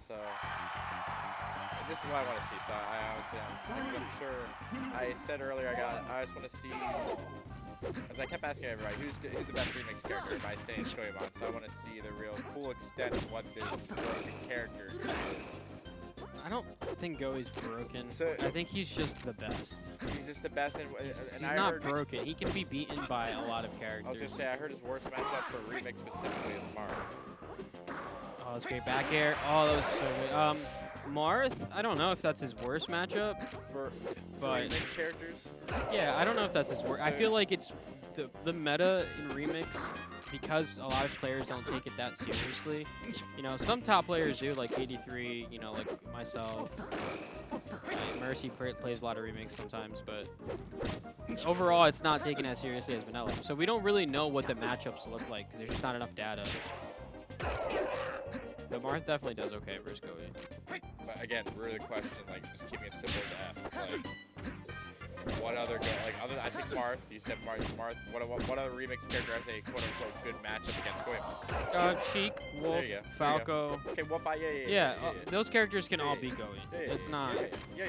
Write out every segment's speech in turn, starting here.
So this is what I want to see. So I honestly, because I'm sure I said earlier, I just want to see. As I kept asking everybody, who's the best remix character? Everybody's saying it's Goemon, so I want to see the real full extent of what this broken character is. I don't think Goey's broken. So, I think he's just the best. He's just the best, and He's I not heard, broken. He can be beaten by a lot of characters. I was gonna say I heard his worst matchup for remix specifically is Marth. Oh, that's great back air. Oh, that was so good. Marth, I don't know if that's his worst matchup. For but remix characters? Yeah, I don't know if that's his worst. I feel like it's the meta in remix, because a lot of players don't take it that seriously. You know, some top players do, like KD3, you know, like myself. Mercy plays a lot of remix sometimes, but overall it's not taken as seriously as vanilla. So we don't really know what the matchups look like because there's just not enough data. But Marth definitely does okay versus Goey. But again, really question, like, just keeping it simple as F. Like, what other I think Marth, you said Marth, what other remix character has a quote-unquote good matchup against Goemon? Sheik, Wolf, Falco. Okay, Wolf, yeah, those characters can all be Goey. It's not.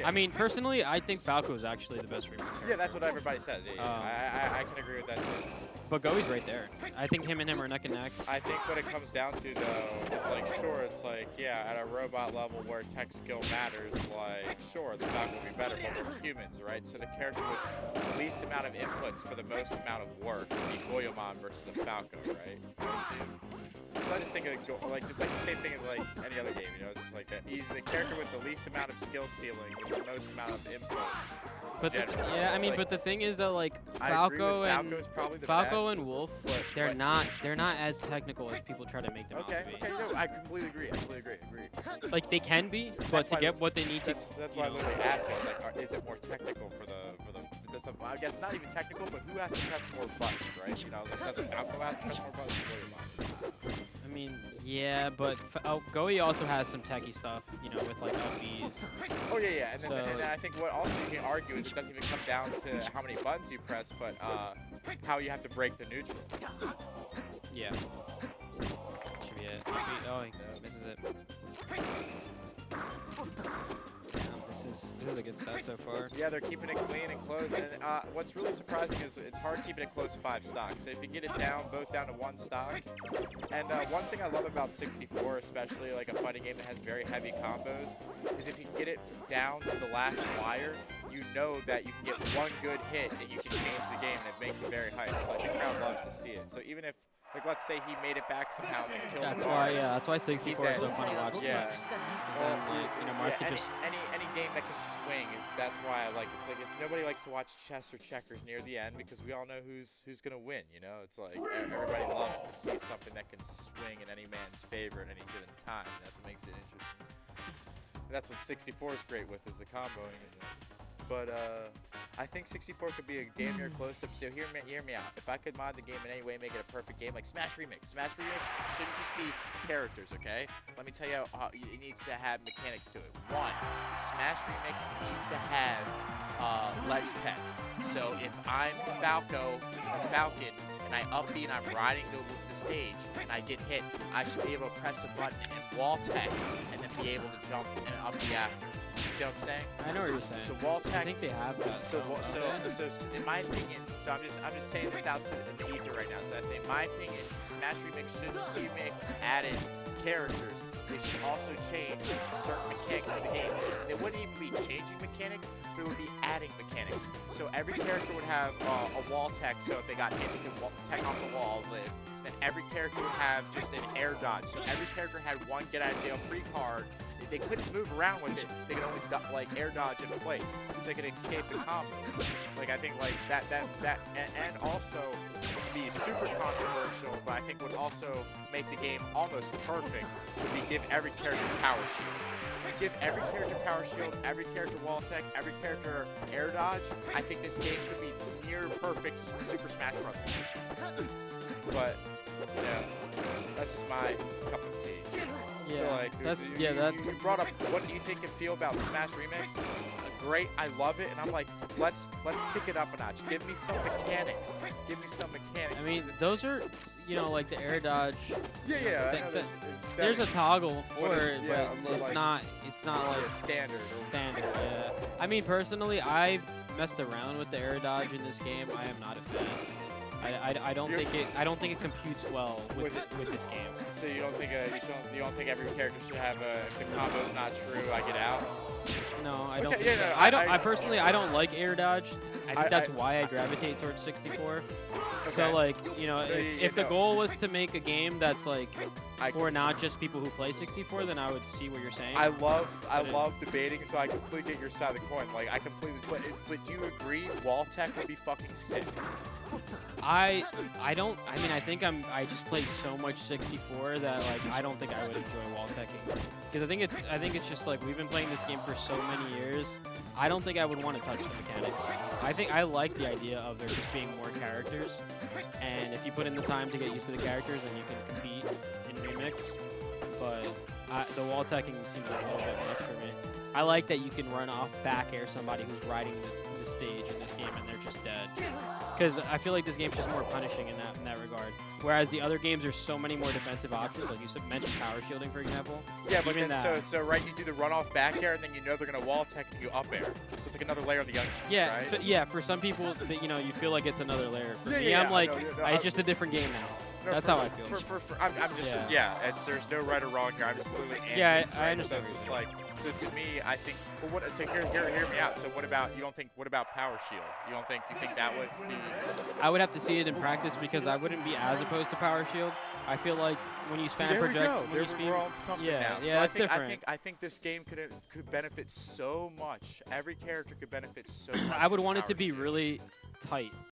I mean, personally, I think Falco is actually the best remix character. Yeah, that's what everybody says. I can agree with that too. But Goey's right there. I think him and him are neck and neck. I think what it comes down to, though, is like, sure, it's like, yeah, at a robot level where tech skill matters, like, sure, the Falco will be better, but we're humans, right? So the character with the least amount of inputs for the most amount of work would be Goemon versus a Falco, right? So I just think of like just like the same thing as like any other game, you know, it's just like the character with the least amount of skill ceiling with the most amount of input. But yeah, I mean, like, but the thing is that like Falco and Wolf, they're not as technical as people try to make them out to be. Okay, no, I completely agree. Agree. Like they can be, but to get what they need to. That's why I literally asked you. I was like, is it more technical for the? I guess not even technical, but who has to press more buttons, right? You know, I was like, does Falco have to press more buttons? I mean, yeah, but Goey also has some techie stuff, you know, with like LBs. Oh yeah, and I think what also you can argue is it doesn't even come down to how many buttons you press, but how you have to break the neutral. Yeah. Should be it. Oh, he misses it. This is a good set so far. Yeah, they're keeping it clean and close. And what's really surprising is it's hard keeping it close 5 stocks. So if you get it both down to 1 stock. And one thing I love about 64, especially like a fighting game that has very heavy combos, is if you get it down to the last wire, you know that you can get one good hit and you can change the game, and it makes it very hype. So like, the crowd loves to see it. So even if, like, let's say he made it back somehow and killed That's why 64 is so fun to watch. Yeah. Like, you know, Marth could just any game that can swing that's why I like it's nobody likes to watch chess or checkers near the end because we all know who's gonna win, you know? It's like everybody loves to see something that can swing in any man's favor at any given time. That's what makes it interesting. And that's what 64 is great with, is the comboing. But I think 64 could be a damn near close-up. So hear me out. If I could mod the game in any way, make it a perfect game, like Smash Remix. Smash Remix shouldn't just be characters, okay? Let me tell you how it needs to have mechanics to it. 1, Smash Remix needs to have ledge tech. So if I'm Falco or Falcon and I up B and I'm riding the stage and I get hit, I should be able to press a button and wall tech and then be able to jump and up B after. See what I'm saying? I know what you're saying. So wall tech. I think they have that. So in my opinion, so I'm just saying this out in the ether right now. So in my opinion, Smash Remix should just be added characters. They should also change certain mechanics to the game. And it wouldn't even be changing mechanics, but it would be adding mechanics. So every character would have a wall tech. So if they got hit, they could tech off the wall, live. Then every character would have just an air dodge. So every character had one get out of jail free card. They couldn't move around with it. They could only like air dodge in place, so they could escape the combos. Like I think like that, and also be super controversial, but I think would also make the game almost perfect. Would be give every character power shield. Give every character power shield, every character wall tech, every character air dodge. I think this game could be near perfect Super Smash Bros. But Yeah, that's just my cup of tea. Yeah, So like, you brought up what do you think and feel about Smash Remix? Great, I love it, and I'm like, let's kick it up a notch. Give me some mechanics. Give me some mechanics. I mean, those are, like the air dodge. Yeah. I know there's a toggle for it, yeah, but it's not like standard. Standard. Yeah. I mean, personally, I've messed around with the air dodge in this game. I am not a fan. I don't think it computes well with this game. So you don't think every character should have if the combo's not true, I get out? No, I don't Okay, think yeah, so. no, I personally don't like air dodge. I think that's why I gravitate towards 64. Okay. So like, if the goal was to make a game that's like for not just people who play 64, then I would see what you're saying. I love debating, so I completely get your side of the coin. Like I completely, but do you agree wall tech would be fucking sick? I think I just play so much 64 that like I don't think I would enjoy wall teching, because I think it's just like we've been playing this game for so many years. I don't think I would want to touch the mechanics. I think I like the idea of there just being more characters, and if you put in the time to get used to the characters, then you can compete in Remix. But the wall teching seems like a little bit much for me. I like that you can run off back air somebody who's riding the stage in this game and they're just dead. Because I feel like this game's just more punishing in that regard. Whereas the other games, there's so many more defensive options. Like you mentioned power shielding, for example. Yeah, but then so right, you do the run off back air, and then they're gonna wall tech and you up air. So it's like another layer on the onion. Yeah, right? For some people, you feel like it's another layer. For me, yeah, I'm like, it's just a different game now. That's how I feel. I'm just there's no right or wrong here. I'm just literally I understand. So it's just like, so to me, I think. Well, hear me out. So what about power shield? You think that would be? I would have to see it in practice because I wouldn't be as opposed to power shield. I feel like when you spam project, we're on something now. Yeah, so that's different. I think this game could benefit so much. Every character could benefit so much. I would want it to be really tight.